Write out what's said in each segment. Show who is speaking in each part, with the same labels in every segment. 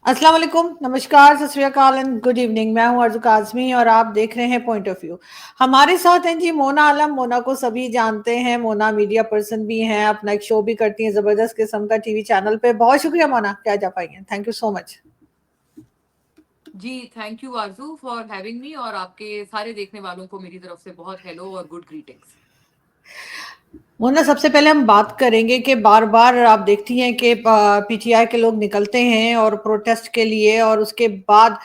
Speaker 1: अस्सलाम वालेकुम, नमस्कार, सत श्री अकाल एंड गुड इवनिंग। मैं हूं अर्ज़ू काज़मी और आप देख रहे हैं पॉइंट ऑफ व्यू। हमारे साथ हैं जी मोना आलम। मोना को सभी जानते हैं, मोना मीडिया पर्सन भी हैं, अपना एक शो भी करती हैं ज़बरदस्त किस्म का टीवी चैनल पे। बहुत शुक्रिया मोना कि आज आप आई हैं, थैंक यू सो मच।
Speaker 2: जी, thank you Arzoo for having me और आपके सारे देखने वालों को मेरी तरफ से बहुत हेलो और गुड ग्रीटिंग्स।
Speaker 1: मोना, सबसे पहले हम बात करेंगे कि बार बार आप देखती हैं कि पीटीआई के लोग निकलते हैं और प्रोटेस्ट के लिए, और उसके बाद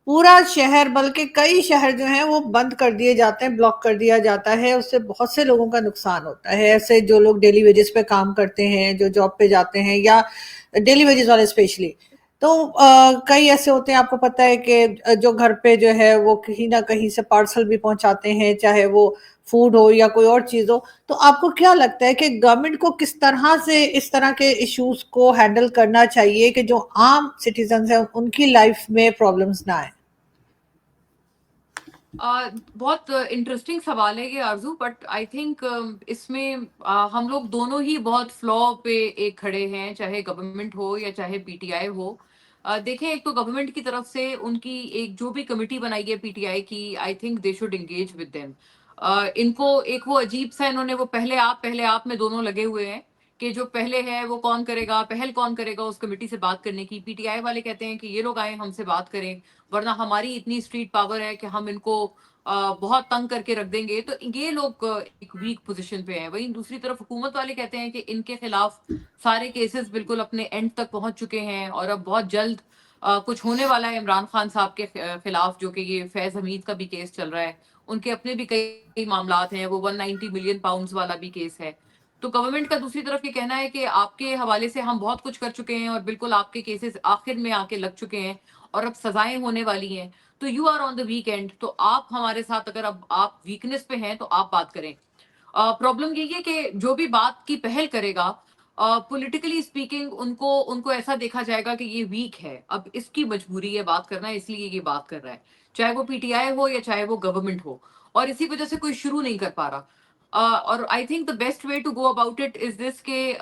Speaker 1: पूरा शहर, बल्कि कई शहर जो हैं वो बंद कर दिए जाते हैं, ब्लॉक कर दिया जाता है। उससे बहुत से लोगों का नुकसान होता है। ऐसे जो लोग डेली वेजेस पे काम करते हैं, जो जॉब पे जाते हैं, या डेली वेजेस वाले स्पेशली, तो कई ऐसे होते हैं, आपको पता है कि जो घर पे जो है वो कहीं ना कहीं से पार्सल भी पहुंचाते हैं, चाहे वो फूड हो या कोई और चीज हो। तो आपको क्या लगता है कि गवर्नमेंट को किस तरह से इस तरह के इश्यूज को हैंडल करना चाहिए कि जो आम सिटीजन है उनकी लाइफ में प्रॉब्लम्स ना आए?
Speaker 2: बहुत इंटरेस्टिंग सवाल है ये आरज़ू, बट आई थिंक इसमें हम लोग दोनों ही बहुत फ्लॉ पे एक खड़े हैं, चाहे गवर्नमेंट हो या चाहे पीटीआई हो। देखें, एक तो गवर्नमेंट की तरफ से उनकी एक जो भी कमिटी बनाई है पीटीआई की, I think they should engage with them. इनको एक वो अजीब सा, इन्होंने वो पहले आप में दोनों लगे हुए हैं कि जो पहले है वो कौन करेगा, पहल कौन करेगा उस कमेटी से बात करने की। पीटीआई वाले कहते हैं कि ये लोग आए हमसे बात करें, वरना हमारी इतनी स्ट्रीट पावर है कि हम इनको बहुत तंग करके रख देंगे। तो ये लोग एक वीक पोजीशन पे हैं। वहीं दूसरी तरफ हुकूमत वाले कहते हैं कि इनके खिलाफ सारे केसेस बिल्कुल अपने एंड तक पहुंच चुके हैं और अब बहुत जल्द कुछ होने वाला है इमरान खान साहब के खिलाफ, जो कि ये फैज हमीद का भी केस चल रहा है। उनके अपने भी कई मामलात हैं, वो 190 मिलियन पाउंड्स वाला भी केस है। तो गवर्नमेंट का दूसरी तरफ ये कहना है कि आपके हवाले से हम बहुत कुछ कर चुके हैं और बिल्कुल आपके केसेस आखिर में आके लग चुके हैं और अब सजाएं होने वाली हैं। तो you are on the weekend, तो आप हमारे साथ, अगर अब आप वीकनेस पे हैं तो आप बात करें। प्रॉब्लम यही है कि जो भी बात की पहल करेगा, पॉलिटिकली स्पीकिंग, उनको उनको ऐसा देखा जाएगा कि ये वीक है, अब इसकी मजबूरी है बात करना, इसलिए ये बात कर रहा है। चाहे वो पीटीआई हो या चाहे वो गवर्नमेंट हो, और इसी वजह से कोई शुरू नहीं कर पा रहा। और I think the best way to go about it is this के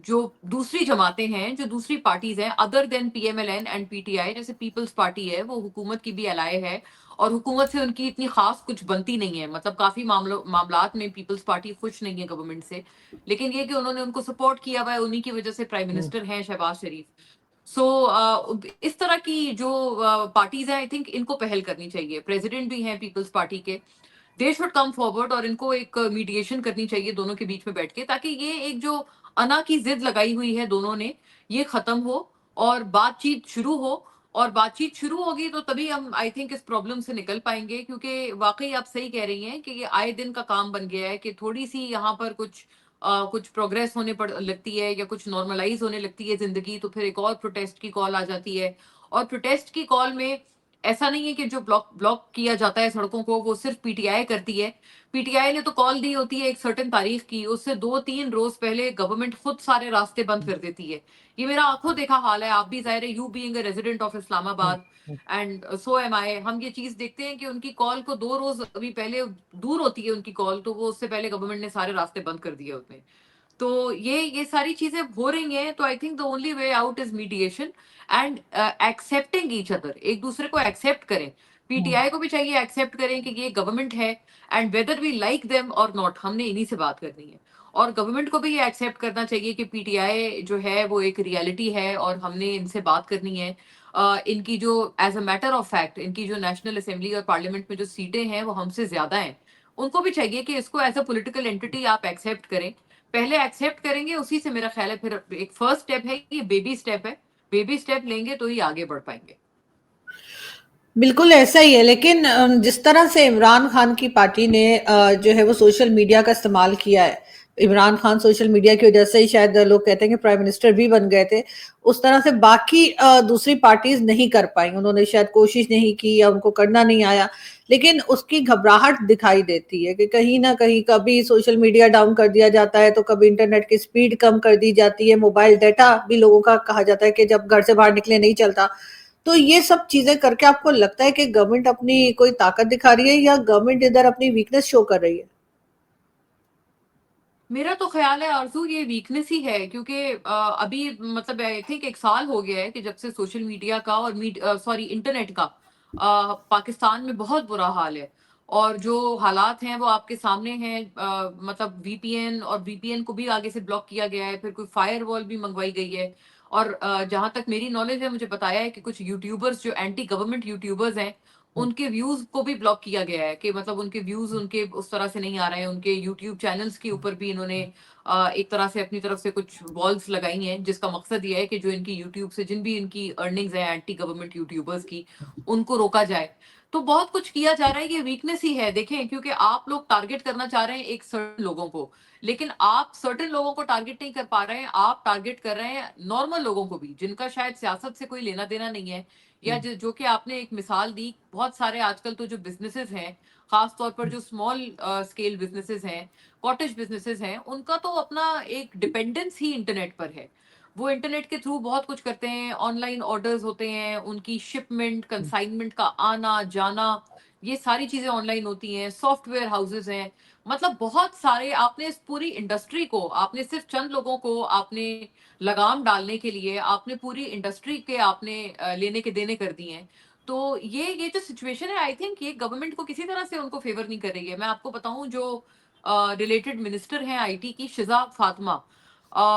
Speaker 2: जो दूसरी जमातें हैं, जो दूसरी पार्टीज हैं other than PMLN and PTI, जैसे पीपल्स पार्टी है, वो हुकूमत की भी अलाय है और हुकूमत से उनकी इतनी खास कुछ बनती नहीं है। मतलब काफी मामलात में पीपल्स पार्टी खुश नहीं है गवर्नमेंट से, लेकिन ये कि उन्होंने उनको सपोर्ट किया हुआ है, उन्हीं की वजह से प्राइम मिनिस्टर हैं शहबाज शरीफ। सो इस तरह की जो पार्टीज हैं, आई थिंक इनको पहल करनी चाहिए। प्रेसिडेंट भी हैं पीपल्स पार्टी के, दे शुड कम फॉरवर्ड और इनको एक मीडिएशन करनी चाहिए दोनों के बीच में बैठ के, ताकि ये एक जो अना की जिद लगाई हुई है दोनों ने, ये खत्म हो और बातचीत शुरू हो। और बातचीत शुरू होगी तो तभी हम आई थिंक इस प्रॉब्लम से निकल पाएंगे, क्योंकि वाकई आप सही कह रही हैं कि ये आए दिन का काम बन गया है कि थोड़ी सी यहाँ पर कुछ प्रोग्रेस होने पड़ लगती है या कुछ नॉर्मलाइज होने लगती है जिंदगी, तो फिर एक और प्रोटेस्ट की कॉल आ जाती है। और प्रोटेस्ट की कॉल में ऐसा नहीं है कि जो ब्लॉक ब्लॉक किया जाता है सड़कों को वो सिर्फ पीटीआई करती है। पीटीआई ने तो कॉल दी होती है एक सर्टेन तारीख की, उससे 2-3 रोज पहले गवर्नमेंट खुद सारे रास्ते बंद कर देती है। ये मेरा आंखों देखा हाल है। आप भी जाहिर है, you being a resident of Islamabad and so am I, हम ये चीज देखते हैं कि उनकी कॉल को 2 रोज अभी पहले दूर होती है उनकी कॉल, तो वो उससे पहले गवर्नमेंट ने सारे रास्ते बंद कर दिए होते हैं। तो ये सारी चीजें हो रही हैं। तो I think the only way out is mediation and accepting each other, एक दूसरे को एक्सेप्ट करें। पीटीआई को भी चाहिए एक्सेप्ट करें कि ये गवर्नमेंट है and whether we like them और नॉट, हमने इन्हीं से बात करनी है। और गवर्नमेंट को भी ये एक्सेप्ट करना चाहिए कि पीटीआई जो है वो एक रियलिटी है और हमने इनसे बात करनी है। इनकी जो as a matter of fact, इनकी जो नेशनल असेंबली और पार्लियामेंट में जो सीटें हैं वो हमसे ज्यादा हैं। उनको भी चाहिए कि इसको एज अ पॉलिटिकल एंटिटी आप एक्सेप्ट करें। पहले एक्सेप्ट करेंगे, उसी से मेरा ख्याल है फिर एक फर्स्ट स्टेप है, ये बेबी स्टेप है, बेबी स्टेप लेंगे तो ही आगे बढ़ पाएंगे।
Speaker 1: बिल्कुल ऐसा ही है, लेकिन जिस तरह से इमरान खान की पार्टी ने जो है वो सोशल मीडिया का इस्तेमाल किया है, इमरान खान सोशल मीडिया की वजह से ही शायद लोग कहते हैं कि प्राइम मिनिस्टर भी बन गए थे। उस तरह से बाकी दूसरी पार्टीज नहीं कर पाई, उन्होंने शायद कोशिश नहीं की या उनको करना नहीं आया। लेकिन उसकी घबराहट दिखाई देती है कि कहीं ना कहीं कभी सोशल मीडिया डाउन कर दिया जाता है, तो कभी इंटरनेट की स्पीड कम कर दी जाती है, मोबाइल डाटा भी लोगों का कहा जाता है कि जब घर से बाहर निकले नहीं चलता। तो ये सब चीजें करके आपको लगता है कि गवर्नमेंट अपनी कोई ताकत दिखा रही है या गवर्नमेंट इधर अपनी वीकनेस शो कर रही है?
Speaker 2: मेरा तो ख्याल है आरजू ये वीकनेस ही है, क्योंकि अभी मतलब आई थिंक 1 साल हो गया है कि जब से सोशल मीडिया का और सॉरी इंटरनेट का पाकिस्तान में बहुत बुरा हाल है। और जो हालात हैं वो आपके सामने हैं। मतलब वीपीएन, और वीपीएन को भी आगे से ब्लॉक किया गया है, फिर कोई फायरवॉल भी मंगवाई गई है। और जहां तक मेरी नॉलेज है, मुझे बताया है कि कुछ यूट्यूबर्स जो एंटी गवर्नमेंट यूट्यूबर्स हैं, उनके व्यूज को भी ब्लॉक किया गया है, कि मतलब उनके व्यूज उनके उस तरह से नहीं आ रहे हैं। उनके यूट्यूब चैनल्स के ऊपर भी इन्होंने एक तरह से अपनी तरफ से कुछ वॉल्स लगाई हैं, जिसका मकसद ये है कि जो इनकी यूट्यूब से जिन भी इनकी अर्निंग्स है एंटी गवर्नमेंट यूट्यूबर्स की, उनको रोका जाए। तो बहुत कुछ किया जा रहा है, ये वीकनेस ही है देखें, क्योंकि आप लोग टारगेट करना चाह रहे हैं एक सर्टन लोगों को, लेकिन आप सर्टन लोगों को टारगेट नहीं कर पा रहे हैं। आप टारगेट कर रहे हैं नॉर्मल लोगों को भी, जिनका शायद सियासत से कोई लेना देना नहीं है, या जो कि आपने एक मिसाल दी। बहुत सारे आजकल तो जो बिजनेसेस हैं, खास तौर पर जो स्मॉल स्केल बिजनेसेस हैं, कॉटेज बिजनेसेस हैं, उनका तो अपना एक डिपेंडेंस ही इंटरनेट पर है। वो इंटरनेट के थ्रू बहुत कुछ करते हैं, ऑनलाइन ऑर्डर्स होते हैं, उनकी शिपमेंट कंसाइनमेंट का आना जाना, ये सारी चीजें ऑनलाइन होती हैं। सॉफ्टवेयर हाउसेस हैं, मतलब बहुत सारे। आपने इस पूरी इंडस्ट्री को, आपने सिर्फ चंद लोगों को आपने लगाम डालने के लिए आपने पूरी इंडस्ट्री के आपने लेने के देने कर दिए हैं। तो ये जो सिचुएशन है, आई थिंक ये गवर्नमेंट को किसी तरह से उनको फेवर नहीं कर रही है। मैं आपको बताऊं, जो रिलेटेड मिनिस्टर हैं आईटी की, शिजा फातिमा,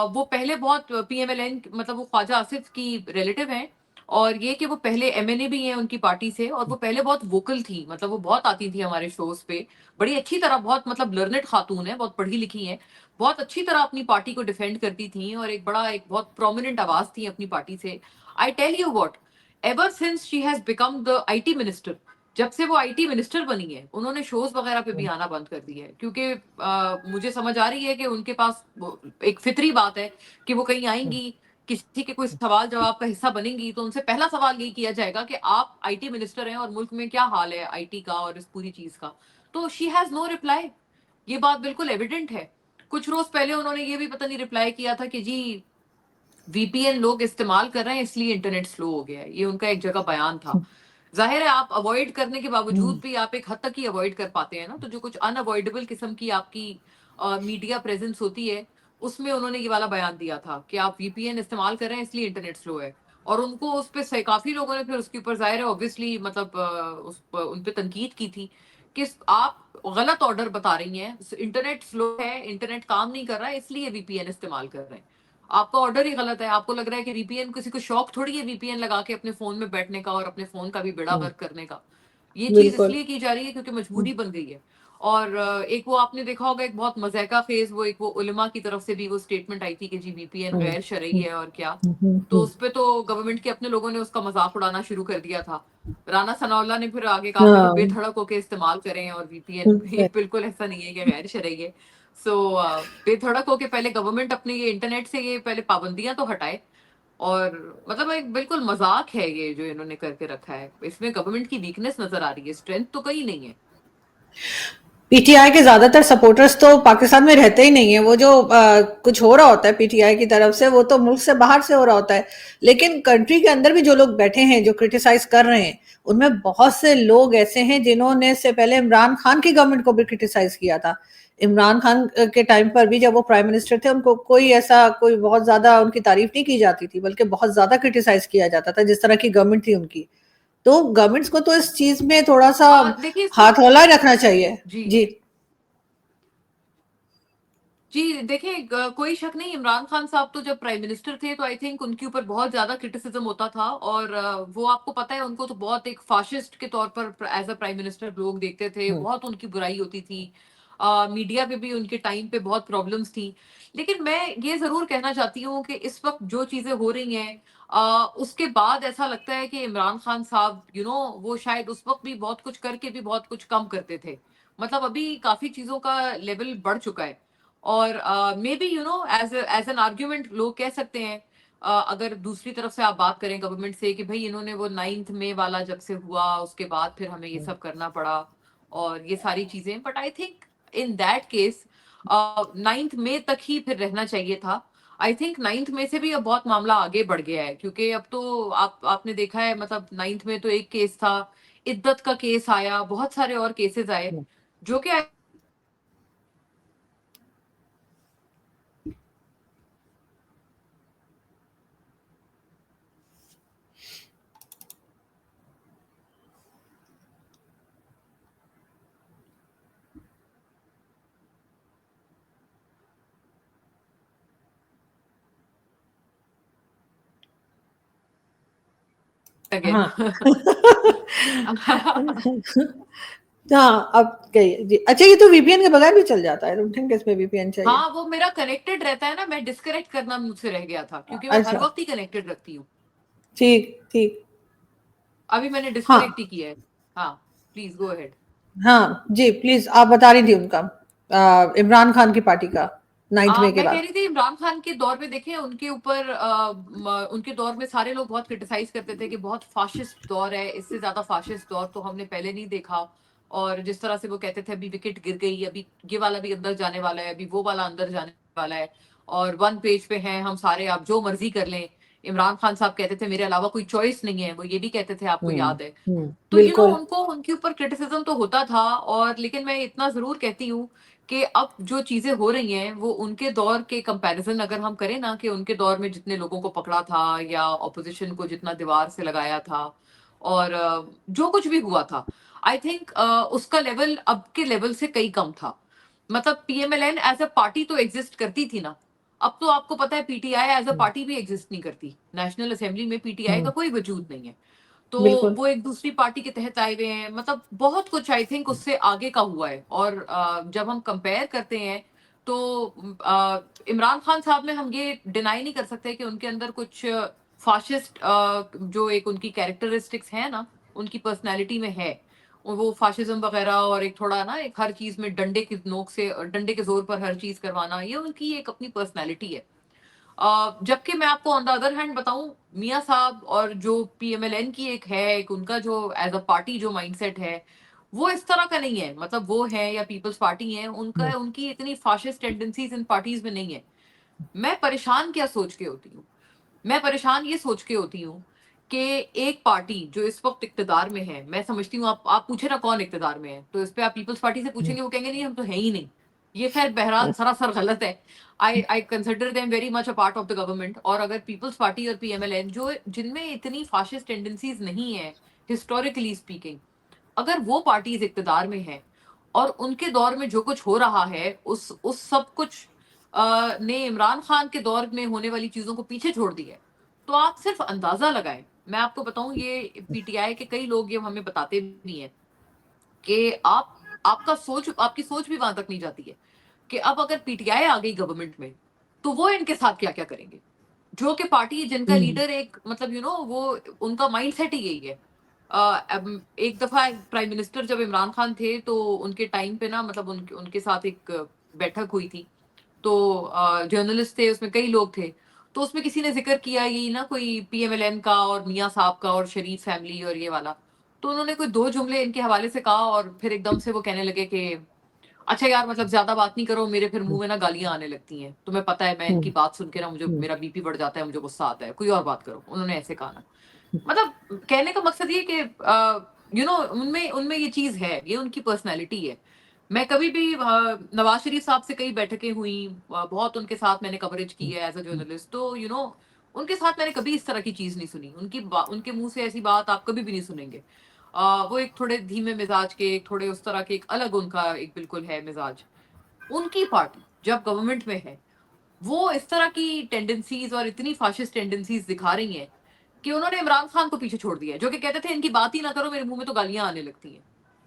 Speaker 2: वो पहले बहुत पीएमएलएन, मतलब वो ख्वाजा आसिफ की रिलेटिव हैं। और ये कि वो पहले एमएनए भी हैं उनकी पार्टी से, और वो पहले बहुत वोकल थी, मतलब वो बहुत आती थी हमारे शोज पे, बड़ी अच्छी तरह, बहुत मतलब लर्नेड खातून है, बहुत पढ़ी लिखी हैं, बहुत अच्छी तरह अपनी पार्टी को डिफेंड करती थी, और एक बहुत प्रोमिनेंट आवाज थी अपनी पार्टी से। I tell you what, ever since she has become the IT minister, जब से वो आईटी मिनिस्टर बनी है, उन्होंने शोज वगैरह पे भी आना बंद कर दिया है, क्योंकि मुझे समझ आ रही है कि उनके पास एक फितरी बात है कि वो कहीं आएंगी, किसी के कोई सवाल जवाब का हिस्सा बनेंगी, तो उनसे पहला सवाल यही किया जाएगा कि आप आईटी मिनिस्टर हैं और मुल्क में क्या हाल है आईटी का और इस पूरी चीज का। तो शी हैज नो रिप्लाई, ये बात बिल्कुल एविडेंट है। कुछ रोज पहले उन्होंने ये भी पता नहीं रिप्लाई किया था कि जी वीपीएन लोग इस्तेमाल कर रहे हैं इसलिए इंटरनेट स्लो हो गया है, ये उनका एक जगह बयान था। जाहिर है आप अवॉइड करने के बावजूद भी आप एक हद तक ही अवॉइड कर पाते हैं ना, तो जो कुछ अनअवॉइडेबल किस्म की आपकी मीडिया प्रेजेंस होती है, उसमें उन्होंने ये वाला बयान दिया था कि आप वीपीएन इस्तेमाल कर रहे हैं इसलिए इंटरनेट स्लो है। और उनको उस पर काफी लोगों ने फिर उसके ऊपर जाहिर है ऑब्वियसली मतलब उन पे तनकीद की थी कि आप गलत ऑर्डर बता रही हैं, इंटरनेट स्लो है, इंटरनेट काम नहीं कर रहा है, इसलिए वीपीएन इस्तेमाल कर रहे हैं। आपका ऑर्डर ही गलत है। आपको लग रहा है कि वीपीएन, किसी को शौक थोड़ी है वीपीएन लगा के अपने फोन में बैठने का और अपने फोन का भी बेड़ा गर्क करने का। ये चीज
Speaker 1: बिल्कुल।
Speaker 2: इसलिए की जा रही है क्योंकि मजबूरी बन गई है। और एक वो आपने देखा होगा एक बहुत मजेका फेज, वो एक वो उलमा की तरफ से भी वो स्टेटमेंट आई थी कि जी वीपीएन गैर शरई है और क्या। तो उस पे तो गवर्नमेंट के अपने लोगों ने उसका मजाक उड़ाना शुरू कर दिया था। राना सनाउल्लाह ने फिर आगे कहा था कि
Speaker 1: हाँ।
Speaker 2: बेधड़क होकर इस्तेमाल करें, और वीपीएन ये बिल्कुल ऐसा नहीं है कि गैर शरई है। सो बेधड़क होके पहले गवर्नमेंट अपने ये इंटरनेट से ये पहले पाबंदियां तो हटाए। और मतलब एक बिल्कुल मजाक है ये जो इन्होंने करके रखा है, इसमें गवर्नमेंट की वीकनेस नजर आ रही है, स्ट्रेंथ तो कहीं नहीं है।
Speaker 1: पीटीआई के ज्यादातर सपोर्टर्स तो पाकिस्तान में रहते ही नहीं है। वो जो कुछ हो रहा होता है पीटीआई की तरफ से, वो तो मुल्क से बाहर से हो रहा होता है। लेकिन कंट्री के अंदर भी जो लोग बैठे हैं जो क्रिटिसाइज कर रहे हैं, उनमें बहुत से लोग ऐसे हैं जिन्होंने से पहले इमरान खान की गवर्नमेंट को भी क्रिटिसाइज किया था। इमरान खान के टाइम पर भी जब वो प्राइम मिनिस्टर थे, उनको कोई बहुत ज्यादा उनकी तारीफ नहीं की जाती थी, बल्कि बहुत ज्यादा क्रिटिसाइज किया जाता था जिस तरह की गवर्नमेंट थी उनकी। तो गवर्नमेंट्स को तो इस चीज में थोड़ा सा
Speaker 2: देखिए इसमें,
Speaker 1: हाथ हौला रखना चाहिए।
Speaker 2: जी
Speaker 1: जी।
Speaker 2: जी देखिए, कोई शक नहीं, इमरान खान साहब तो जब प्राइम मिनिस्टर थे तो आई थिंक उनके ऊपर बहुत ज्यादा क्रिटिसिज्म होता था। और वो आपको पता है, उनको तो बहुत एक फाशिस्ट के तौर पर एज अ प्राइम मिनिस्टर लोग देखते थे, बहुत उनकी बुराई होती थी। मीडिया पे भी उनके टाइम पे बहुत प्रॉब्लम्स थी। लेकिन मैं ये जरूर कहना चाहती हूँ कि इस वक्त जो चीजें हो रही हैं, उसके बाद ऐसा लगता है कि इमरान खान साहब वो शायद उस वक्त भी बहुत कुछ करके भी बहुत कुछ कम करते थे। मतलब अभी काफी चीजों का लेवल बढ़ चुका है। और maybe as an argument लोग कह सकते हैं, अगर दूसरी तरफ से आप बात करें गवर्नमेंट से, कि भाई इन्होंने वो 9th मई वाला जब से हुआ उसके बाद फिर हमें ये सब करना पड़ा और ये सारी चीजें, but I think in that case 9th मई तक ही फिर रहना चाहिए था। आई थिंक 9th मई से भी अब बहुत मामला आगे बढ़ गया है, क्योंकि अब तो आपने देखा है, मतलब 9th में तो एक केस था, इद्दत का केस आया, बहुत सारे और केसेस आए जो कि अगेन।
Speaker 1: हाँ हाँ, अब गई जी। अच्छा, ये तो वीपीएन के बगैर भी चल जाता है, आई डोंट थिंक इसमें वीपीएन चाहिए।
Speaker 2: हाँ, वो मेरा कनेक्टेड रहता है ना, मैं डिस्कनेक्ट करना मुझसे रह गया था, क्योंकि मैं हर
Speaker 1: अच्छा,
Speaker 2: वक्त ही कनेक्टेड रखती हूँ।
Speaker 1: ठीक ठीक।
Speaker 2: अभी मैंने डिस्कनेक्ट ही
Speaker 1: हाँ
Speaker 2: किया है। हाँ, प्लीज गो अहेड।
Speaker 1: हाँ जी, प्लीज आप बता रही थी उनका, इमरान खान की पार्टी का 9 मई के
Speaker 2: मैं कह
Speaker 1: बाद।
Speaker 2: रही थी इमरान खान के दौर में देखें, उनके ऊपर उनके दौर में सारे लोग बहुत क्रिटिसाइज करते थे कि बहुत फाशिस्ट दौर है, इससे ज्यादा फाशिस्ट दौर तो हमने पहले नहीं देखा। और जिस तरह से वो कहते थे अभी विकेट गिर गई, अभी ये वाला भी अंदर जाने वाला है, अभी वो वाला अंदर जाने वाला है, और 1 पेज पे हैं हम सारे, आप जो मर्जी कर लें। इमरान खान साहब कहते थे मेरे अलावा कोई चॉइस नहीं है, वो ये भी कहते थे, आपको याद है। तो
Speaker 1: बिल्कुल।
Speaker 2: उनको उनके ऊपर क्रिटिसिज्म तो होता था, और लेकिन मैं इतना जरूर कहती हूँ कि अब जो चीजें हो रही हैं वो उनके दौर के कंपैरिजन अगर हम करें ना, कि उनके दौर में जितने लोगों को पकड़ा था या ऑपोजिशन को जितना दीवार से लगाया था, और जो कुछ भी हुआ था, आई थिंक उसका लेवल अब के लेवल से कई कम था। मतलब पीएमएलएन एज अ पार्टी तो एग्जिस्ट करती थी ना। अब तो आपको पता है पीटीआई एज अ पार्टी भी एग्जिस्ट नहीं करती, नेशनल असेंबली में पीटीआई का कोई वजूद नहीं है। तो
Speaker 1: बिल्कुल।
Speaker 2: वो एक दूसरी पार्टी के तहत आए हुए हैं, मतलब बहुत कुछ आई थिंक उससे आगे का हुआ है। और जब हम कंपेयर करते हैं तो इमरान खान साहब में हम ये डिनाई नहीं कर सकते कि उनके अंदर कुछ फाशिस्ट जो एक उनकी कैरेक्टरिस्टिक्स है ना, उनकी पर्सनैलिटी में है। और वो फाशिज्म वगैरह, और एक थोड़ा ना, एक हर चीज में डंडे की नोक से, डंडे के जोर पर हर चीज करवाना, ये उनकी एक अपनी पर्सनैलिटी है। जबकि मैं आपको ऑन द अदर हैंड बताऊं, मियां साहब और जो पीएमएलएन की एक है, एक उनका जो एज अ पार्टी जो माइंडसेट है, वो इस तरह का नहीं है। मतलब वो है या पीपल्स पार्टी है, उनका उनकी इतनी फाशिस्ट टेंडेंसीज इन पार्टीज में नहीं है। मैं परेशान क्या सोच के होती हूँ, मैं परेशान ये सोच के होती हूँ कि एक पार्टी जो इस वक्त इक्तदार में है, मैं समझती हूँ, आप पूछे ना कौन इक्तदार में है, तो इस पे आप पीपल्स पार्टी से पूछेंगे, वो कहेंगे नहीं हम तो है ही नहीं। ये खैर बहरहाल सरासर गलत है। I consider them very much a part of the government. और अगर पीपल्स पार्टी और पीएमएलएन जो जिनमें इतनी फाशिस्ट टेंडेंसीज नहीं है, हिस्टोरिकली स्पीकिंग, अगर वो पार्टीज इक्तदार में है और उनके दौर में जो कुछ हो रहा है, उस सब कुछ ने इमरान खान के दौर में होने वाली चीजों को पीछे छोड़ दिया है, तो आप सिर्फ अंदाजा लगाएं। मैं आपको बताऊं, ये पीटीआई के कई लोग ये हमें बताते भी हैं कि आपकी सोच भी वहां तक नहीं जाती है कि अब अगर पीटीआई आ गई गवर्नमेंट में तो वो इनके साथ क्या क्या करेंगे। जो कि पार्टी जिनका लीडर एक, मतलब वो उनका माइंडसेट ही यही है। एक दफा प्राइम मिनिस्टर जब इमरान खान थे तो उनके टाइम पे ना, मतलब उनके उनके साथ एक बैठक हुई थी। तो जर्नलिस्ट थे उसमें, कई लोग थे। तो उसमें किसी ने जिक्र किया ये ना, कोई पीएमएलएन का और मियां साहब का और शरीफ फैमिली और ये वाला। तो उन्होंने कोई 2 जुमले इनके हवाले से कहा, और फिर एकदम से वो कहने लगे कि अच्छा यार, मतलब ज्यादा बात नहीं करो, मेरे फिर मुंह में ना गालियां आने लगती हैं, तुम्हें पता है मैं इनकी बात सुन के ना, मुझे मेरा बीपी बढ़ जाता है, मुझे गुस्सा आता है, कोई और बात करो। उन्होंने ऐसे कहा ना। मतलब कहने का मकसद ये कि उनमें उनमें ये चीज है, ये उनकी पर्सनैलिटी है। मैं कभी भी नवाज शरीफ साहब से कई बैठकें हुई, बहुत उनके साथ मैंने कवरेज की है एज अ जर्नलिस्ट, तो उनके साथ मैंने कभी इस तरह की चीज नहीं सुनी। उनके मुंह से ऐसी बात आप कभी भी नहीं सुनेंगे। वो एक थोड़े धीमे मिजाज के, एक थोड़े उस तरह के, एक अलग उनका एक बिल्कुल है मिजाज। उनकी पार्टी जब गवर्नमेंट में है, वो इस तरह की टेंडेंसीज और इतनी फाशिस्ट टेंडेंसीज दिखा रही हैं कि उन्होंने इमरान खान को पीछे छोड़ दिया है, जो कि कहते थे इनकी बात ही ना करो, मेरे मुंह में तो गालियां आने लगती हैं।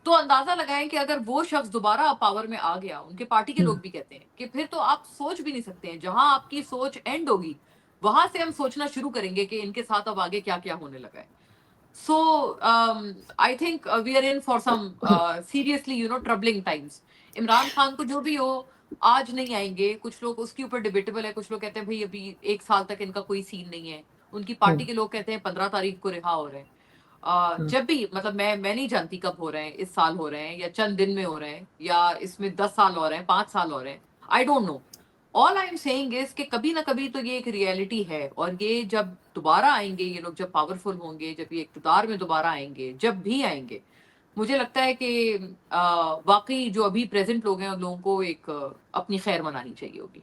Speaker 2: तो अंदाजा लगाएं कि अगर वो शख्स दोबारा पावर में आ गया, उनके पार्टी के लोग भी कहते हैं कि फिर तो आप सोच भी नहीं सकते हैं, जहां आपकी सोच एंड होगी वहां से हम सोचना शुरू करेंगे कि इनके साथ अब आगे क्या क्या होने लगा है। So I think we are in for some seriously troubling times. Imran Khan को जो भी हो, आज नहीं आएंगे। कुछ लोग उसके ऊपर डिबेटेबल है, कुछ लोग कहते हैं भाई अभी 1 साल तक इनका कोई सीन नहीं है। उनकी पार्टी के लोग कहते हैं 15 तारीख को रिहा हो रहे हैं। जब भी, मतलब मैं नहीं जानती कब हो रहे हैं, इस साल हो रहे हैं या चंद दिन में हो रहे हैं या इसमें 10 साल हो रहे हैं, 5 साल हो रहे हैं, I don't know. All I am saying is कि कभी ना कभी तो ये एक रियलिटी है, और ये जब दोबारा आएंगे, ये लोग जब पावरफुल होंगे, जब ये इक़्तिदार में दोबारा आएंगे, जब भी आएंगे, मुझे लगता है कि वाकई जो अभी प्रेजेंट लोग हैं उन लोगों को एक अपनी खैर मनानी चाहिए होगी।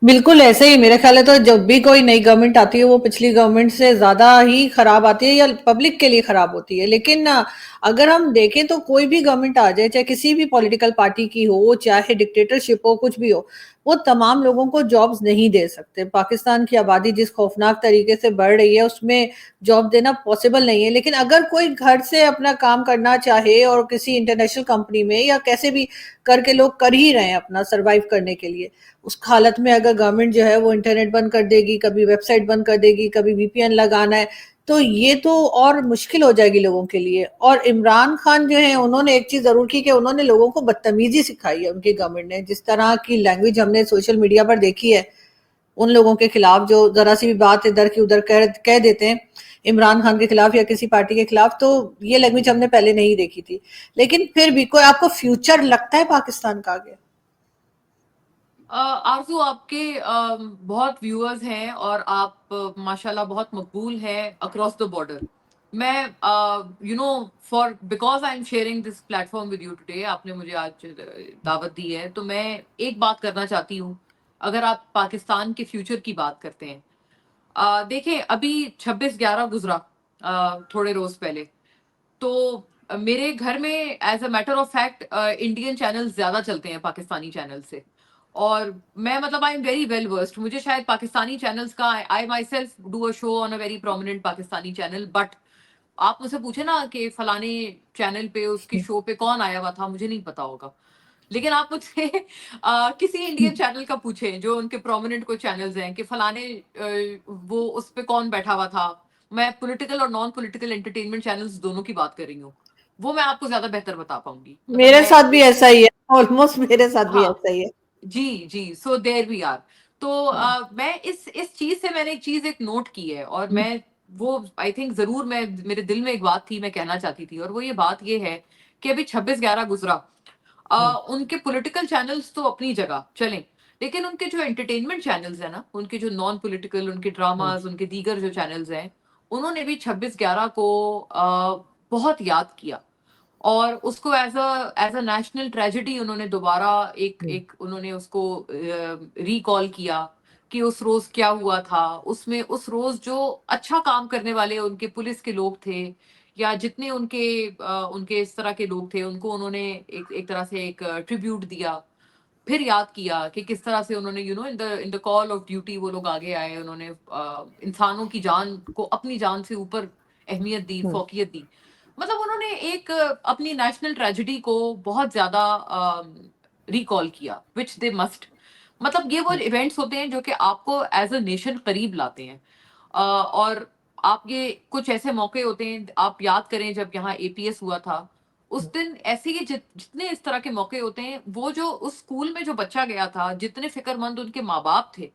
Speaker 1: बिल्कुल ऐसे ही मेरे ख्याल है, तो जब भी कोई नई गवर्नमेंट आती है वो पिछली गवर्नमेंट से ज्यादा ही खराब आती है या पब्लिक के लिए खराब होती है। लेकिन अगर हम देखें तो कोई भी गवर्नमेंट आ जाए, चाहे किसी भी पॉलिटिकल पार्टी की हो, चाहे डिक्टेटरशिप हो, कुछ भी हो, वो तमाम लोगों को जॉब्स नहीं दे सकते। पाकिस्तान की आबादी जिस खौफनाक तरीके से बढ़ रही है उसमें जॉब देना पॉसिबल नहीं है। लेकिन अगर कोई घर से अपना काम करना चाहे और किसी इंटरनेशनल कंपनी में या कैसे भी करके लोग कर ही रहे हैं अपना सर्वाइव करने के लिए, उस हालत में अगर गवर्नमेंट जो है वो इंटरनेट बंद कर देगी, कभी वेबसाइट बंद कर देगी, कभी वीपीएन लगाना है, तो ये तो और मुश्किल हो जाएगी लोगों के लिए। और इमरान खान जो है उन्होंने एक चीज जरूर की कि उन्होंने लोगों को बदतमीजी सिखाई है। उनकी गवर्नमेंट ने जिस तरह की लैंग्वेज हमने सोशल मीडिया पर देखी है उन लोगों के खिलाफ जो जरा सी भी बात इधर की उधर कह देते हैं इमरान खान के खिलाफ या किसी पार्टी के खिलाफ, तो ये लैंग्वेज हमने पहले नहीं देखी थी। लेकिन फिर भी कोई आपको फ्यूचर लगता है पाकिस्तान का आगे?
Speaker 2: आरजू, आपके बहुत व्यूअर्स हैं और आप माशाल्लाह बहुत मकबूल हैं अक्रॉस द बॉर्डर। मैं you know for because I am sharing this platform with you today, आपने मुझे आज दावत दी है, तो मैं एक बात करना चाहती हूँ। अगर आप पाकिस्तान के फ्यूचर की बात करते हैं, देखें अभी 26/11 गुजरा थोड़े रोज पहले, तो मेरे घर में as a matter of fact Indian channel ज्यादा चलते हैं पाकिस्तानी चैनल से। और मैं मतलब I am very well versed, मुझे शायद पाकिस्तानी चैनल्स का, I myself do a show on a very prominent Pakistani channel, but आप मुझसे पूछे ना कि फलाने चैनल पे उसके शो पे कौन आया हुआ था, मुझे नहीं पता होगा। लेकिन आप मुझसे किसी इंडियन चैनल का पूछे जो उनके प्रोमिनेंट कोई चैनल्स हैं कि फलाने वो उस पे कौन बैठा हुआ था, मैं पॉलिटिकल और नॉन पॉलिटिकल एंटरटेनमेंट चैनल्स दोनों की बात कर रही हूँ, वो मैं आपको ज्यादा बेहतर बता पाऊंगी। मतलब
Speaker 1: मेरे
Speaker 2: मैं
Speaker 1: साथ भी ऐसा ही है, ऑलमोस्ट मेरे साथ भी
Speaker 2: हाँ,
Speaker 1: ऐसा ही है।
Speaker 2: जी जी, सो देयर वी आर। तो मैं इस चीज से मैंने एक चीज एक नोट की है, और मैं वो आई थिंक जरूर, मैं मेरे दिल में एक बात थी मैं कहना चाहती थी, और वो ये बात ये है कि अभी 26/11 गुजरा, उनके पॉलिटिकल चैनल्स तो अपनी जगह चलें, लेकिन उनके जो एंटरटेनमेंट चैनल्स हैं ना, उनके जो नॉन पॉलिटिकल, उनके ड्रामाज, उनके दीगर जो चैनल्स हैं, उन्होंने भी 26/11 को बहुत याद किया, और उसको एज अ नेशनल ट्रेजेडी उन्होंने दोबारा एक एक उन्होंने उसको रिकॉल किया कि उस रोज क्या हुआ था। उसमें उस रोज जो अच्छा काम करने वाले उनके पुलिस के लोग थे, या जितने उनके इस तरह के लोग थे, उनको उन्होंने एक तरह से एक ट्रिब्यूट दिया। फिर याद किया कि किस तरह से उन्होंने in the call of duty वो लोग आगे आए, उन्होंने इंसानों की जान को अपनी जान से ऊपर अहमियत दी, फोकियत दी। मतलब उन्होंने एक अपनी नेशनल ट्रेजेडी को बहुत ज्यादा रिकॉल किया, विच दे मस्ट। मतलब ये वो इवेंट्स होते हैं जो कि आपको एज अ नेशन करीब लाते हैं। और आप ये कुछ ऐसे मौके होते हैं, आप याद करें जब यहाँ एपीएस हुआ था उस दिन, ऐसे ही जितने इस तरह के मौके होते हैं, वो जो उस स्कूल में जो बच्चा गया था, जितने फिक्रमंद उनके माँ बाप थे,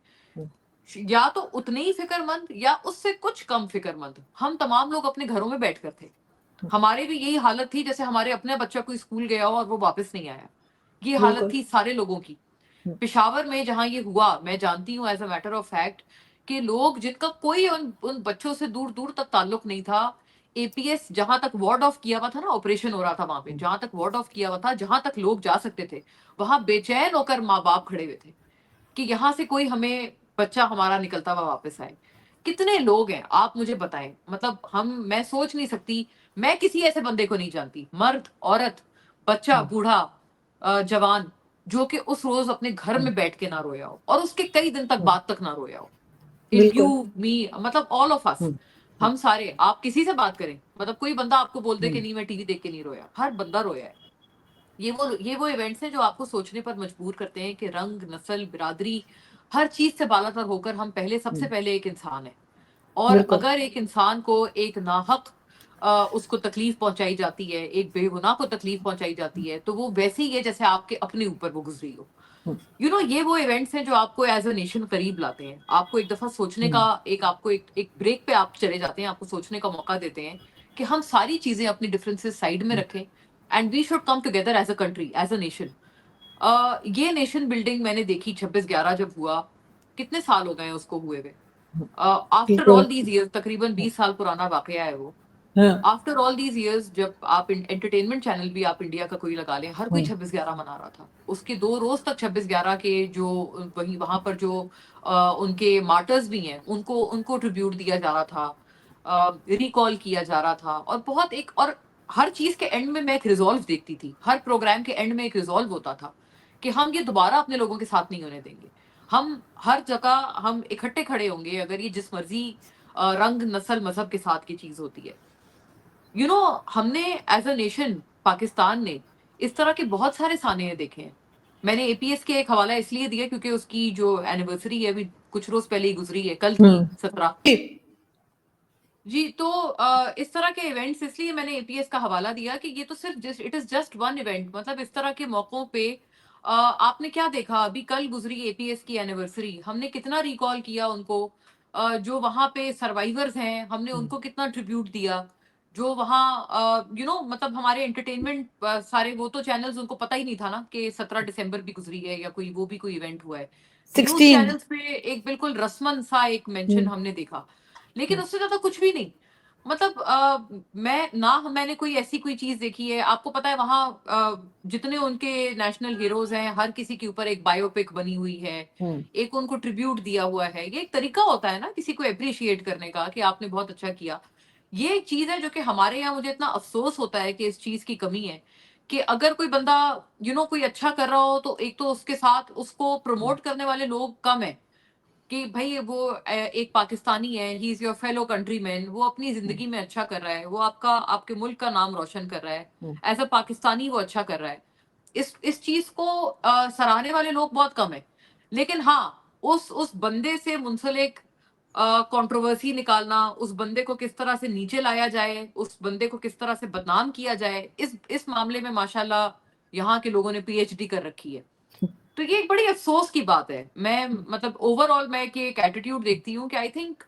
Speaker 2: या तो उतने ही फिक्रमंद या उससे कुछ कम फिक्रमंद हम तमाम लोग अपने घरों में बैठ कर थे। हमारे भी यही हालत थी जैसे हमारे अपने बच्चा कोई स्कूल गया हो और वो वापस नहीं आया, ये हालत
Speaker 1: बिल्कुल।
Speaker 2: थी सारे लोगों की। पेशावर में जहां ये हुआ, मैं जानती हूँ as a matter of fact कि लोग जिनका कोई उन बच्चों से दूर दूर तक ताल्लुक नहीं था, एपीएस जहां तक वार्ड ऑफ किया हुआ था ना, ऑपरेशन हो रहा था वहां पे, जहां तक वार्ड ऑफ किया हुआ था, जहां तक लोग जा सकते थे, वहां बेचैन होकर माँ बाप खड़े हुए थे कि यहाँ से कोई हमें बच्चा हमारा निकलता हुआ वापस आए। कितने लोग हैं आप मुझे बताएं, मतलब मैं सोच नहीं सकती, मैं किसी ऐसे बंदे को नहीं जानती, मर्द औरत बच्चा बूढ़ा जवान, जो कि उस रोज अपने घर में बैठ के ना रोया हो, और उसके कई दिन तक बाद तक ना रोया हो। इट यू
Speaker 1: बिल्कुल।
Speaker 2: मी, मतलब ऑल ऑफ अस, हम सारे, आप किसी से बात करें, मतलब कोई बंदा आपको बोल दे कि नहीं मैं टीवी देख के नहीं रोया, हर बंदा रोया है। ये वो इवेंट्स हैं जो आपको सोचने पर मजबूर करते हैं कि रंग, नस्ल, बिरादरी, हर चीज से बालातर होकर हम पहले, सबसे पहले एक इंसान है। और
Speaker 1: बिल्कुल।
Speaker 2: अगर एक इंसान को एक नाहक उसको तकलीफ पहुंचाई जाती है, एक बेगुनाह को तकलीफ पहुंचाई जाती है, तो वो वैसे ही है जैसे आपके अपने ऊपर वो गुजरी हो। ये वो इवेंट्स हैं जो आपको एज अ नेशन करीब लाते हैं, आपको एक दफा सोचने का, आपको एक ब्रेक पे आप चले जाते हैं, आपको सोचने का मौका देते हैं कि हम सारी चीजें अपनी डिफरेंसेस साइड में रखें, and we should come together as a country, as a nation. ये नेशन बिल्डिंग मैंने देखी 26/11 जब हुआ, कितने साल हो गए हैं उसको हुए हुए। आफ्टर
Speaker 1: बिल्कुल।
Speaker 2: ऑल दीज ईयर्स, तकरीबन 20 साल पुराना वाकया है वो।
Speaker 1: हाँ।
Speaker 2: आफ्टर ऑल दीज इयर्स, जब आप एंटरटेनमेंट चैनल भी आप इंडिया का कोई लगा लें, हर कोई 26/11 मना रहा था। उसके 2 रोज तक 26/11 के जो वही वहां पर जो उनके मार्टर्स भी हैं, उनको उनको ट्रिब्यूट दिया जा रहा था, रिकॉल किया जा रहा था, और बहुत एक, और हर चीज के एंड में मैं एक रिजॉल्व देखती थी, हर प्रोग्राम के एंड में एक रिजॉल्व होता था कि हम ये दोबारा अपने लोगों के साथ नहीं होने देंगे। हम हर जगह हम इकट्ठे खड़े होंगे अगर ये जिस मर्जी रंग नस्ल मजहब के साथ की चीज होती है। हमने एज अ नेशन, पाकिस्तान ने इस तरह के बहुत सारे साने देखे हैं। मैंने एपीएस के एक हवाला इसलिए दिया क्योंकि उसकी जो एनिवर्सरी है अभी कुछ रोज पहले ही गुजरी है, कल थी 17। जी, तो इस तरह के इवेंट्स इसलिए मैंने एपीएस का हवाला दिया कि ये तो सिर्फ it is just one event. मतलब इस तरह के मौकों पे आपने क्या देखा, अभी कल गुजरी एपीएस की एनिवर्सरी, हमने कितना रिकॉल किया उनको। जो वहां पे सर्वाइवर्स हैं हमने उनको कितना ट्रिब्यूट दिया। जो वहाँ मतलब हमारे एंटरटेनमेंट सारे वो तो चैनल्स, उनको पता ही नहीं था ना कि 17 दिसंबर भी गुजरी है या कोई वो भी कोई इवेंट हुआ है। न्यूज
Speaker 1: 16।
Speaker 2: चैनल्स पे एक बिल्कुल रस्मन सा एक मेंशन हमने देखा, लेकिन उससे ज्यादा कुछ भी नहीं। मतलब मैंने कोई ऐसी कोई चीज देखी है। आपको पता है वहाँ जितने उनके नेशनल हीरोज हैं हर किसी के ऊपर एक बायोपिक बनी हुई है, एक उनको ट्रिब्यूट दिया हुआ है। ये एक तरीका होता है ना किसी को अप्रिशिएट करने का कि आपने बहुत अच्छा किया। ये एक चीज है जो कि हमारे यहाँ, मुझे इतना अफसोस होता है कि इस चीज की कमी है कि अगर कोई बंदा कोई अच्छा कर रहा हो तो एक तो उसके साथ उसको प्रमोट करने वाले लोग कम है कि भाई वो एक पाकिस्तानी है, he is your fellow countryman, वो अपनी जिंदगी में अच्छा कर रहा है, वो आपके मुल्क का नाम रोशन कर रहा है, एज अ पाकिस्तानी वो अच्छा कर रहा है। इस चीज को सराहने वाले लोग बहुत कम है। लेकिन हाँ, उस बंदे से मुंसलिक कंट्रोवर्सी निकालना, उस बंदे को किस तरह से नीचे लाया जाए, उस बंदे को किस तरह से बदनाम किया जाए, इस मामले में माशाल्लाह यहाँ के लोगों ने पीएचडी कर रखी है। तो ये एक बड़ी अफसोस की बात है। मैं मतलब ओवरऑल मैं कि एक एटीट्यूड देखती हूँ कि I think